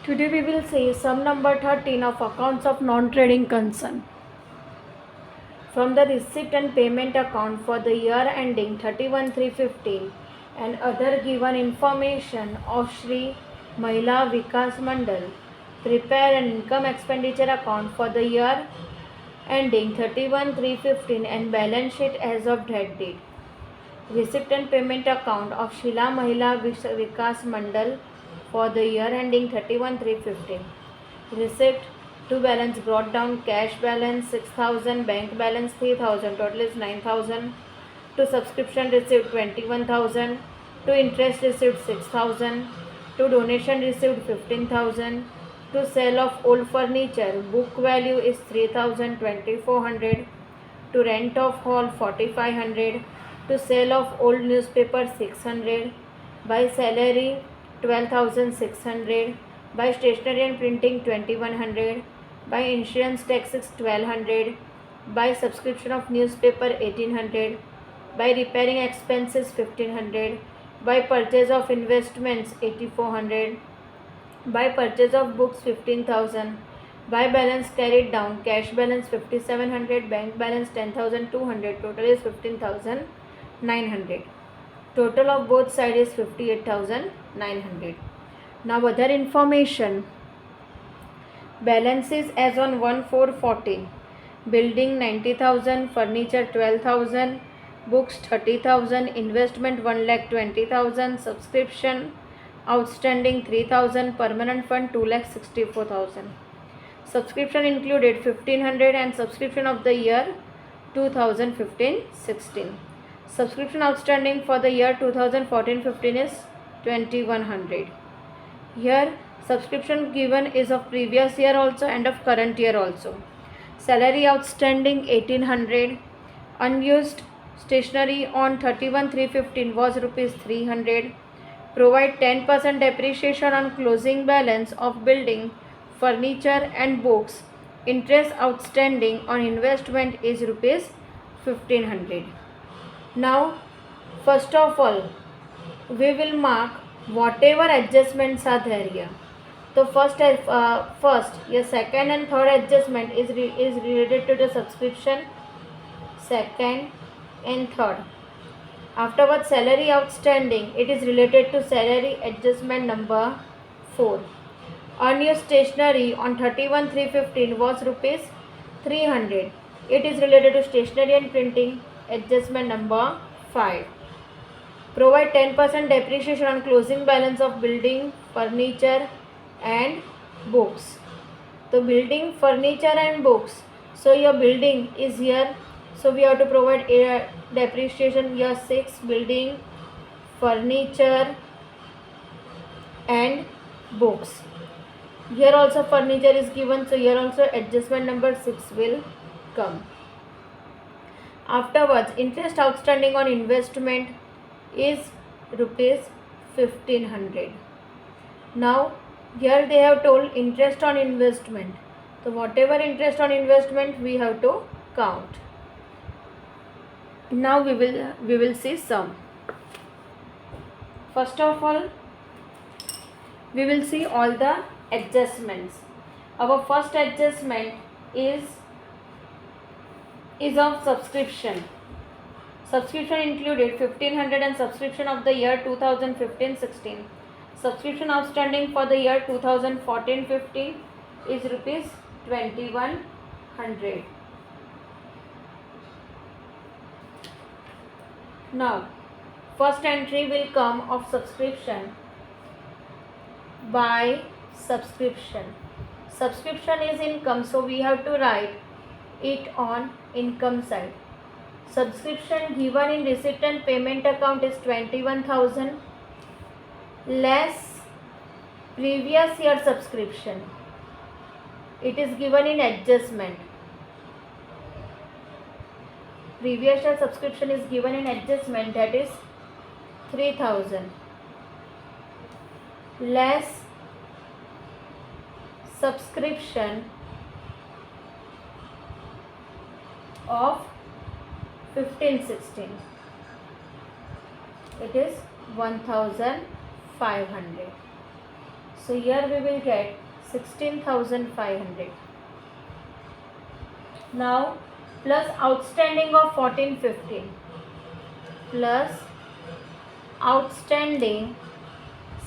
Today we will see sum number 13 of accounts of non-trading concern. From the receipt and payment account for the year ending 31/3/15 and other given information of Shri Mahila Vikas Mandal, prepare an income expenditure account for the year ending 31/3/15 and balance sheet as of that date. Receipt and payment account of Shila Mahila Vikas Mandal for the year ending 31/3/15. Receipt to balance brought down cash balance 6,000, bank balance 3,000, total is 9,000. To subscription received 21,000. To interest received 6,000. To donation received 15,000. To sale of old furniture book value is 3,000, 2,400. To rent of hall 4,500. To sale of old newspaper 600. By salary 12,600. By stationery and printing 2,100. By insurance taxes 1,200. By subscription of newspaper 1,800. By repairing expenses 1,500. By purchase of investments 8,400. By purchase of books 15,000. By balance carried down cash balance 5,700, bank balance 10,200, total is 15,900. Total of both sides is 58,900. Now other information. Balances as on 1/4/14. Building 90,000, furniture 12,000, books 30,000, investment 1,20,000, subscription outstanding 3,000, permanent fund 2,64,000. Subscription included 1,500 and subscription of the year 2015-16. Subscription outstanding for the year 2014-15 is 2,100. Here subscription given is of previous year also and of current year also. Salary outstanding 1,800. Unused stationery on 31/3/15 was rupees 300. Provide 10% depreciation on closing balance of building, furniture and books. Interest outstanding on investment is rupees 1,500. Now first of all we will mark whatever adjustments are there here. So first your second and third adjustment is related to the subscription, second and third. Afterwards salary outstanding, it is related to salary adjustment number 4. Unused stationery on 31/3/15 was rupees 300. It is related to stationery and printing, adjustment number 5. Provide 10% depreciation on closing balance of building, furniture and books. So building, furniture and books. So your building is here. So we have to provide a depreciation here 6, building, furniture and books. Here also furniture is given, so here also adjustment number 6 will come. Afterwards interest outstanding on investment is rupees 1,500. Now here they have told interest on investment. So whatever interest on investment we have to count. Now we will see sum. First of all we will see all the adjustments. Our first adjustment is of subscription. Subscription included 1,500 and subscription of the year 2015-16. Subscription outstanding for the year 2014-15 is rupees 2,100. Now first entry will come of subscription. By subscription. Subscription is income, so we have to write it on income side. Subscription given in receipt and payment account is 21,000 less previous year subscription. It is given in adjustment. Previous year subscription is given in adjustment, that is 3,000 less subscription of 15-16. It is 1,500. So here we will get 16,500. Now plus outstanding of 1415 plus outstanding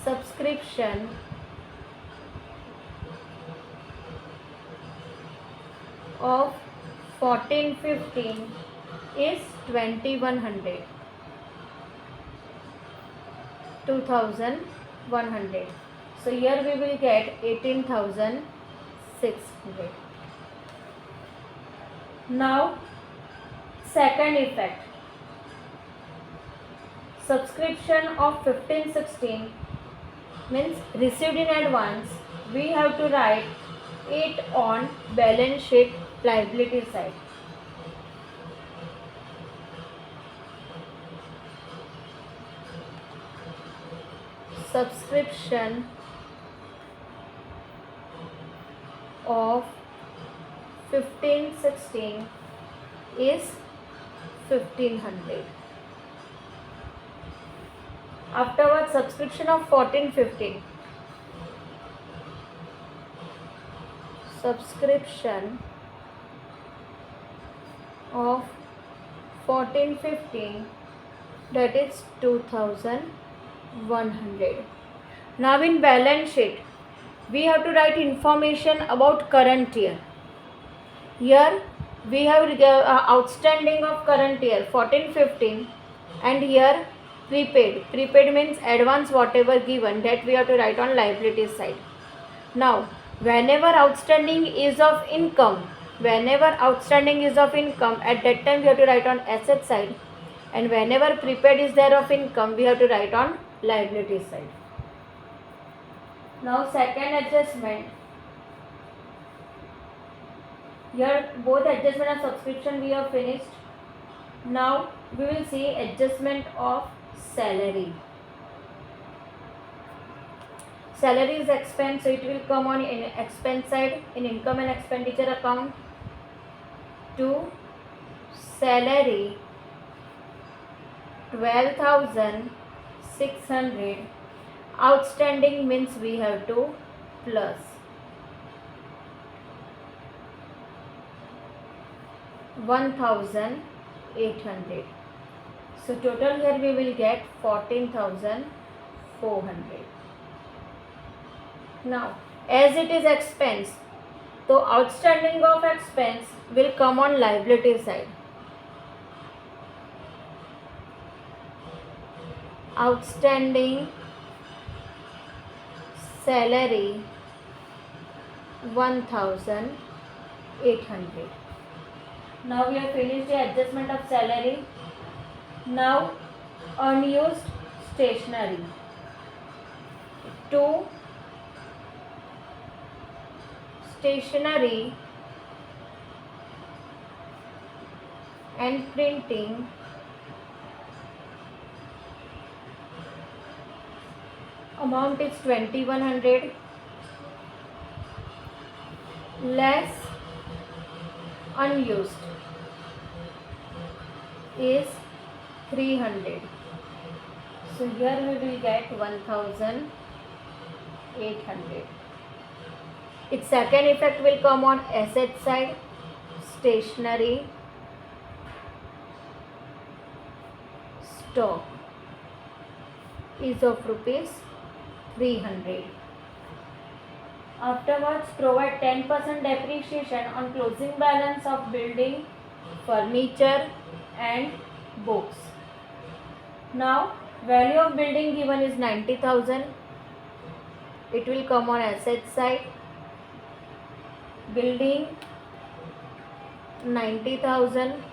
subscription of 1415 is 2100. 2100. So here we will get 18,600. Now second effect, subscription of 1516 means received in advance. We have to write it on balance sheet liability side. Subscription of 1516 is 1500. Afterwards, subscription of 1415. Subscription of 1415, that is 2100. Now in balance sheet, we have to write information about current year. Here we have outstanding of current year 1415, and here prepaid. Prepaid means advance whatever given, that we have to write on liability side. Now whenever outstanding is of income, at that time we have to write on asset side, and whenever prepaid is there of income, we have to write on liability side. Now second adjustment, here both adjustment of subscription we have finished. Now we will see adjustment of salary. Salary is expense, so it will come on in expense side in income and expenditure account. To salary 12,600, outstanding means we have to plus 1,800. So total here we will get 14,400. Now as it is expense, so outstanding of expense will come on liability side. Outstanding salary 1,800. Now we have finished the adjustment of salary. Now unused stationery. To stationery and printing amount is 2,100 less unused is 300. So here we will get 1,800. Its second effect will come on asset side. Stationery stock is of rupees 300. Afterwards, provide 10% depreciation on closing balance of building, furniture and books. Now value of building given is 90,000. It will come on asset side. Building 90,000,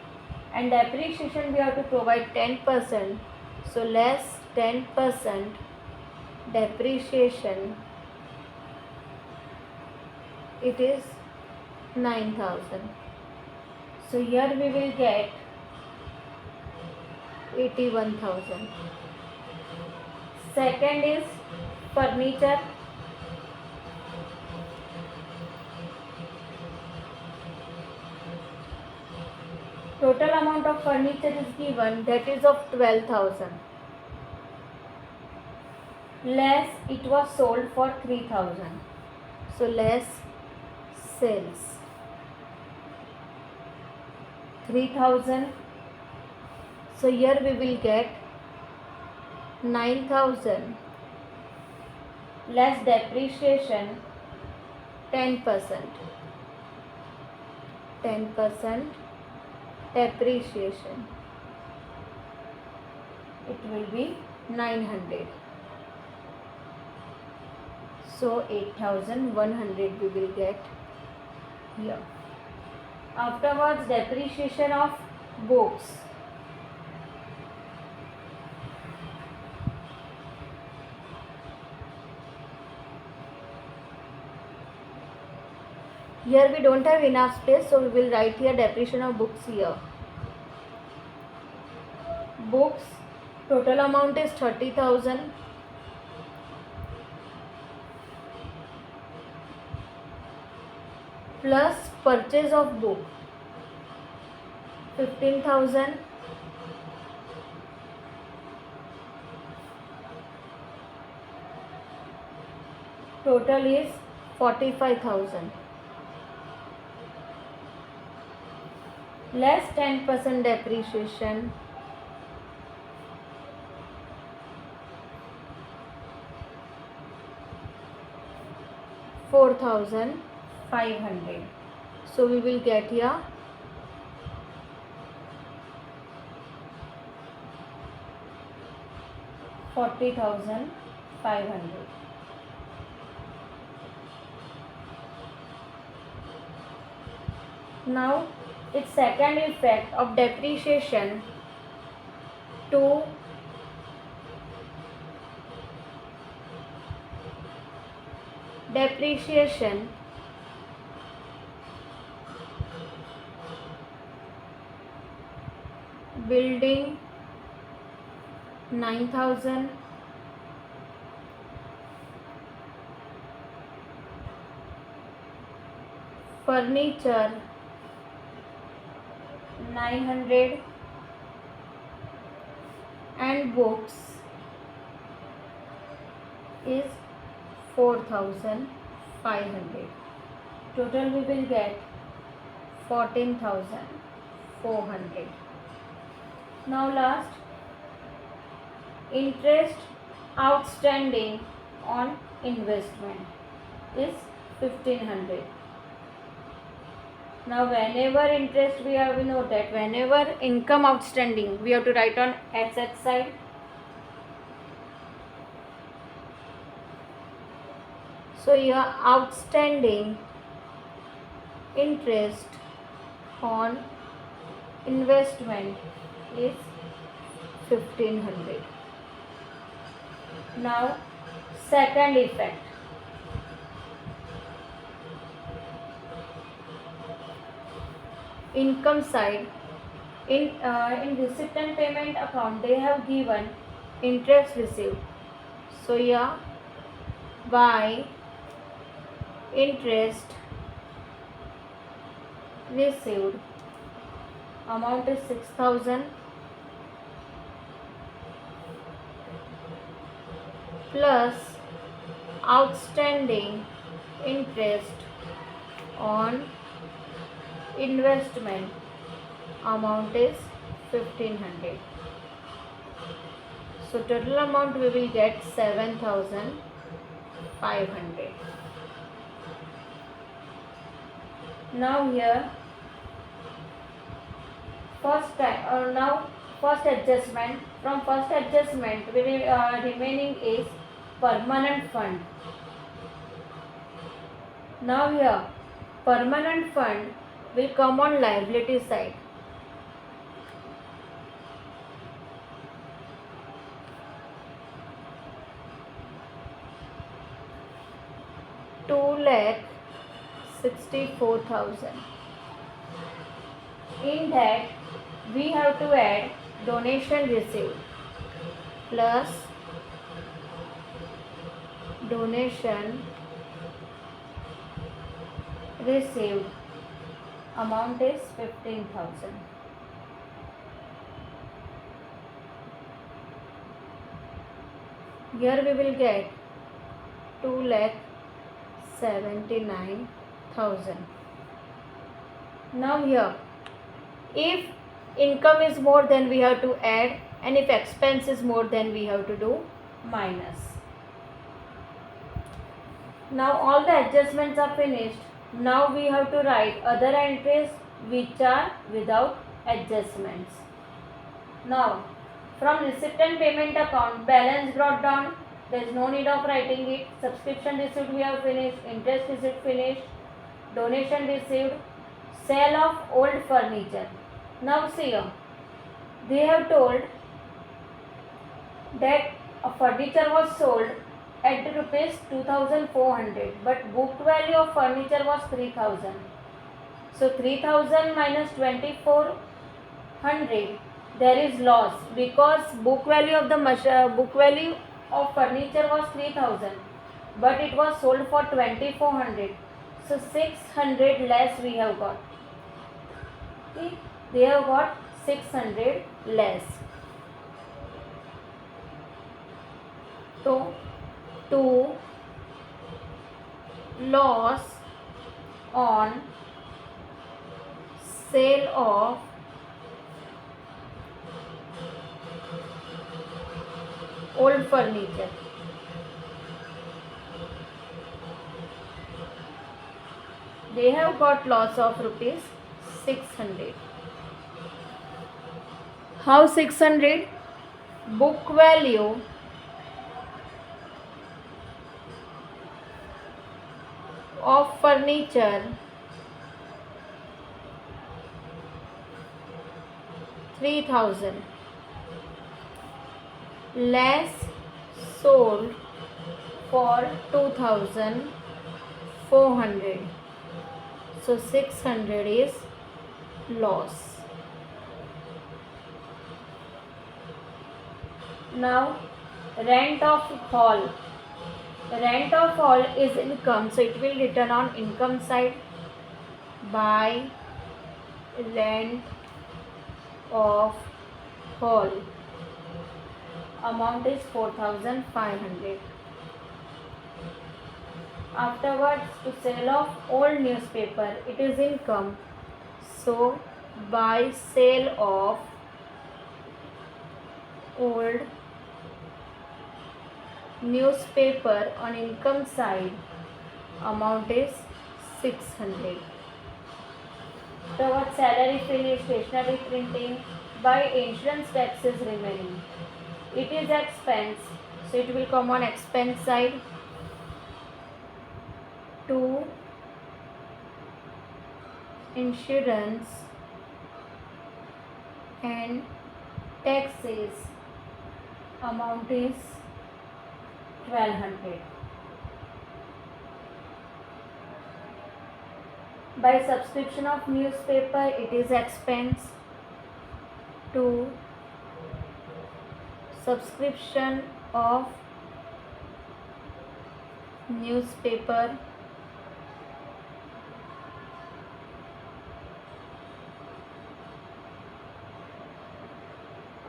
and depreciation we have to provide 10%. So less 10% depreciation, it is 9,000. So here we will get 81,000. Second is furniture. Total amount of furniture is given, that is of 12,000. less it was sold for 3000. So less sales 3000. So here we will get 9000 less depreciation 10%. 10% depreciation, it will be 900. So 8100 we will get here. Afterwards, depreciation of books. Here we don't have enough space, so we will write here depreciation of books here. Books, total amount is 30,000. Plus purchase of book 15,000. Total is 45,000. Less 10% depreciation, 4,500. So we will get here 40,500. Now its second effect of depreciation to depreciation building 9,000, furniture 900 and books is 4,500. Total we will get 14,400. Now last, interest outstanding on investment is 1,500. Now whenever interest we know that whenever income outstanding we have to write on asset side. So your outstanding interest on investment is 1,500. Now second effect, income side. In receipt and payment account they have given interest received. So here by interest received amount is 6,000 plus outstanding interest on investment amount is 1,500. So total amount we will get 7,500. Now here first adjustment. From first adjustment we will, remaining is permanent fund. Now here permanent fund will come on liability side. $2,64,000. In that we have to add donation received plus donation received amount is 15,000. Here we will get 2,79,000. Now here, if income is more, then we have to add, and if expense is more, then we have to do minus. Now all the adjustments are finished. Now we have to write other entries which are without adjustments. Now from receipt and payment account, balance brought down. There is no need of writing it. Subscription receipt we have finished. Interest receipt finished. Donation received. Sale of old furniture. Now see here, they have told that a furniture was sold at rupees 2,400, but book value of furniture was 3,000. So 3,000 minus 2,400, there is loss, because book value of furniture was 3,000, but it was sold for 2,400. So 600 less we have got. Okay, they have got 600 less. So to loss on sale of old furniture. They have got loss of rupees 600. How 600? Book value of furniture 3,000 less sold for 2,400. So 600 is loss. Now rent of hall. Rent of hall is income, so it will return on income side. By rent of hall, amount is 4,500. Afterwards, to sale of old newspaper, it is income, so by sale of old newspaper on income side, amount is 600. Towards salary finish, stationery printing, by insurance taxes remaining, it is expense, so it will come on expense side. To insurance and taxes, amount is 1,200. By subscription of newspaper, it is expense. To subscription of newspaper,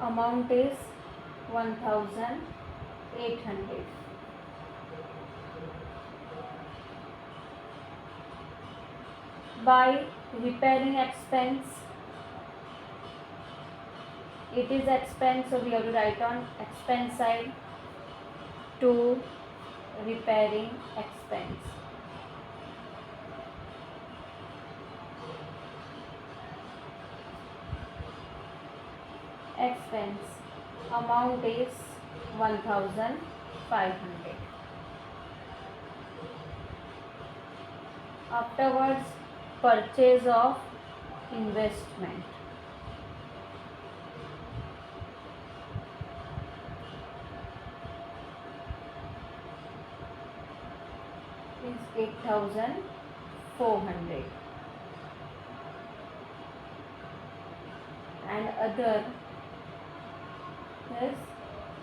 amount is 1,800. By repairing expense, it is expense, so we have to write on expense side. To repairing expense, amount is 1,500. Afterwards, purchase of investment is 8,400, and other is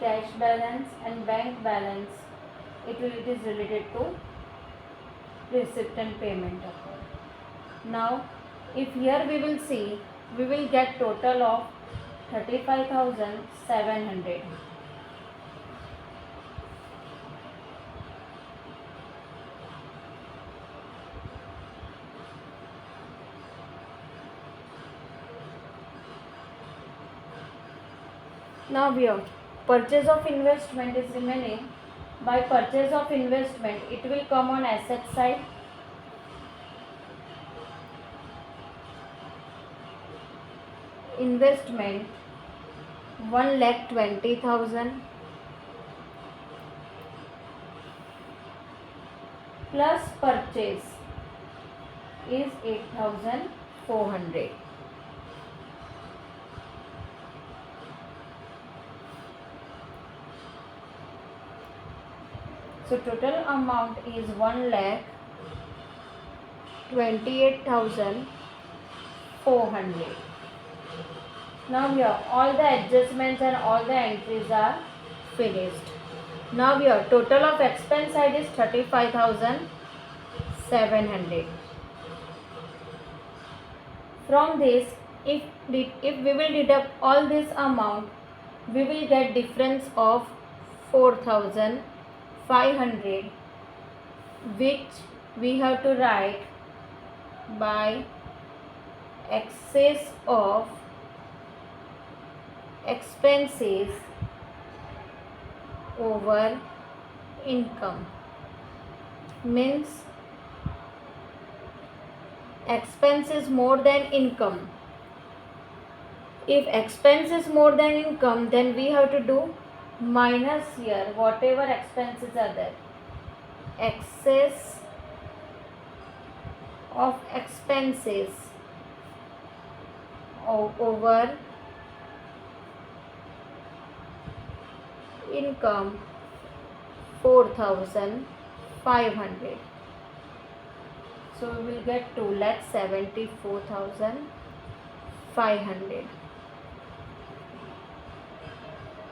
cash balance and bank balance. It is related to receipt and payment account. Now if here we will see, we will get total of 35,700. Now here, purchase of investment is remaining. By purchase of investment, it will come on asset side. Investment 1,20,000 plus purchase is 8,400. So total amount is 1,28,400. Now here all the adjustments and all the entries are finished. Now here total of expense side is 35,700. From this, if we will deduct all this amount, we will get difference of 4,500, which we have to write by excess of expenses over income. Means expense is more than income. If expense is more than income, then we have to do minus here whatever expenses are there. Excess of expenses over income 4,500. So we will get 2,74,500.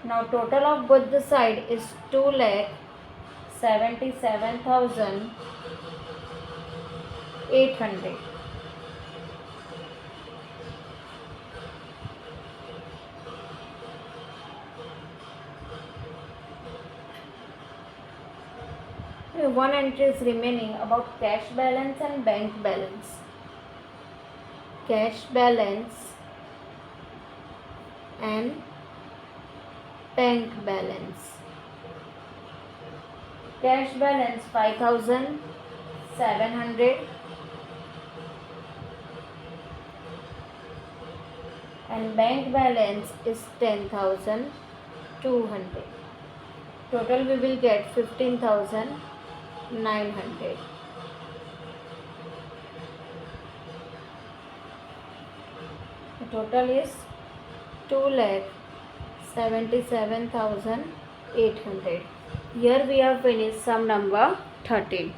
Now total of both the side is 2,77,800. One entry is remaining about cash balance and bank balance. Cash balance and bank balance. Cash balance 5,700 and bank balance is 10,200. Total we will get 15,900. The total is 2,77,800. Here we have finished sum number 13.